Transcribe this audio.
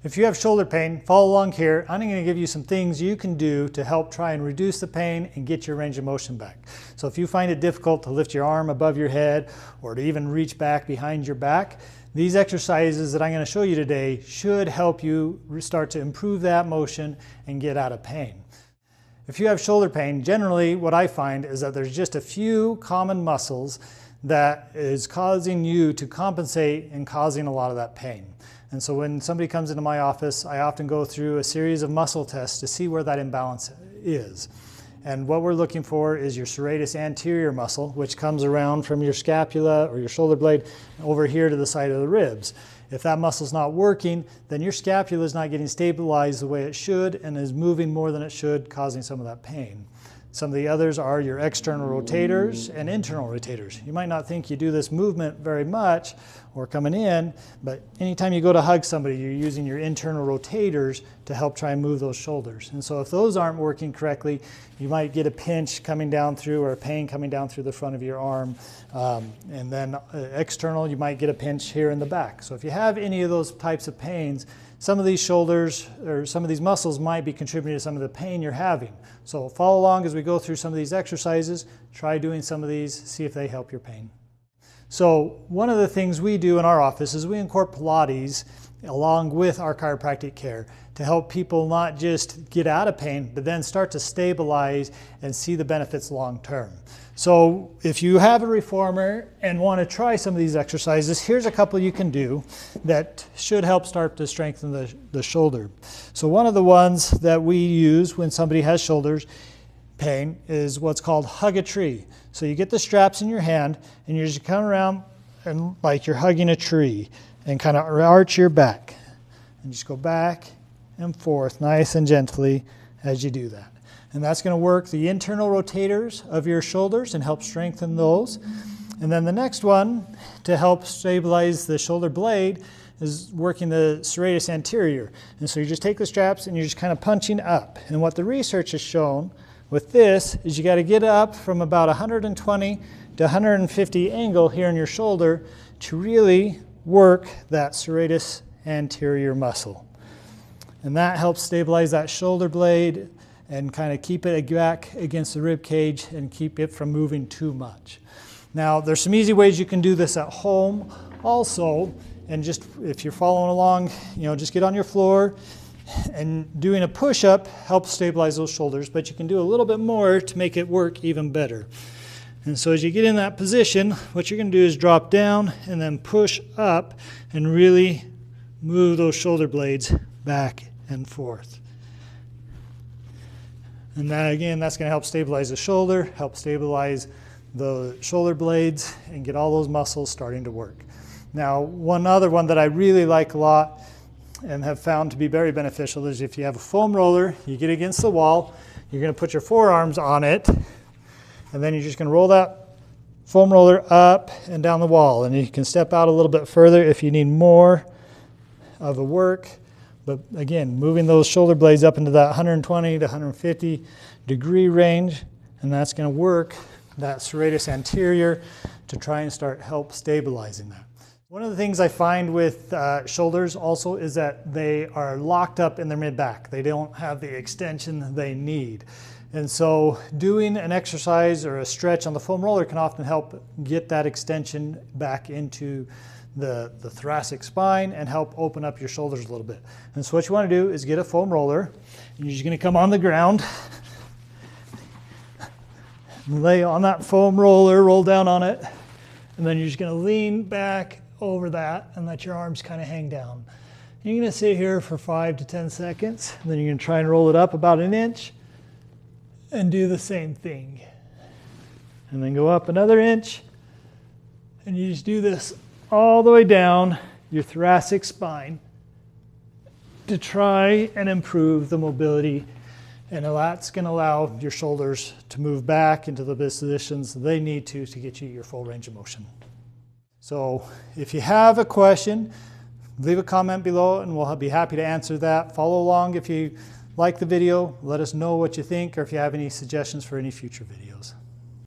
If you have shoulder pain, follow along here. I'm going to give you some things you can do to help try and reduce the pain and get your range of motion back. So if you find it difficult to lift your arm above your head or to even reach back behind your back, these exercises that I'm going to show you today should help you start to improve that motion and get out of pain. If you have shoulder pain, generally what I find is that there's just a few common muscles that is causing you to compensate and causing a lot of that pain. And so when somebody comes into my office, I often go through a series of muscle tests to see where that imbalance is. And what we're looking for is your serratus anterior muscle, which comes around from your scapula or your shoulder blade over here to the side of the ribs. If that muscle's not working, then your scapula is not getting stabilized the way it should and is moving more than it should, causing some of that pain. Some of the others are your external rotators and internal rotators. You might not think you do this movement very much or coming in, but anytime you go to hug somebody, you're using your internal rotators to help try and move those shoulders. And so if those aren't working correctly, you might get a pinch coming down through or a pain coming down through the front of your arm. And then external, you might get a pinch here in the back. So if you have any of those types of pains, some of these shoulders or some of these muscles might be contributing to some of the pain you're having. So follow along as we go through some of these exercises. Try doing some of these, see if they help your pain. So one of the things we do in our office is we incorporate Pilates along with our chiropractic care to help people not just get out of pain, but then start to stabilize and see the benefits long term. So if you have a reformer and want to try some of these exercises, here's a couple you can do that should help start to strengthen the shoulder. So one of the ones that we use when somebody has shoulders pain is what's called hug a tree. So you get the straps in your hand and you just come around and like you're hugging a tree and kind of arch your back and just go back and forth nice and gently as you do that. And that's going to work the internal rotators of your shoulders and help strengthen those. And then the next one to help stabilize the shoulder blade is working the serratus anterior. And so you just take the straps and you're just kind of punching up. And what the research has shown with this is you got to get up from about 120 to 150 angle here in your shoulder to really work that serratus anterior muscle. And that helps stabilize that shoulder blade and kind of keep it back against the rib cage and keep it from moving too much. Now, there's some easy ways you can do this at home also, and just if you're following along, just get on your floor and doing a push-up helps stabilize those shoulders, but you can do a little bit more to make it work even better. And so as you get in that position, what you're going to do is drop down and then push up and really move those shoulder blades back and forth. And that, again, that's going to help stabilize the shoulder, help stabilize the shoulder blades, and get all those muscles starting to work. Now, one other one that I really like a lot and have found to be very beneficial is if you have a foam roller, you get against the wall, you're going to put your forearms on it, and then you're just going to roll that foam roller up and down the wall. And you can step out a little bit further if you need more of the work. But again, moving those shoulder blades up into that 120 to 150 degree range, and that's going to work that serratus anterior to try and help stabilizing that. One of the things I find with shoulders also is that they are locked up in their mid-back. They don't have the extension they need. And so doing an exercise or a stretch on the foam roller can often help get that extension back into the thoracic spine and help open up your shoulders a little bit. And so what you want to do is get a foam roller. You're just going to come on the ground, lay on that foam roller, roll down on it, and then you're just going to lean back over that and let your arms kind of hang down. You're going to sit here for 5 to 10 seconds, and then you're going to try and roll it up about an inch and do the same thing. And then go up another inch, and you just do this all the way down your thoracic spine to try and improve the mobility, and that's going to allow your shoulders to move back into the positions they need to get you your full range of motion. So if you have a question, leave a comment below and we'll be happy to answer that. Follow along if you like the video. Let us know what you think or if you have any suggestions for any future videos.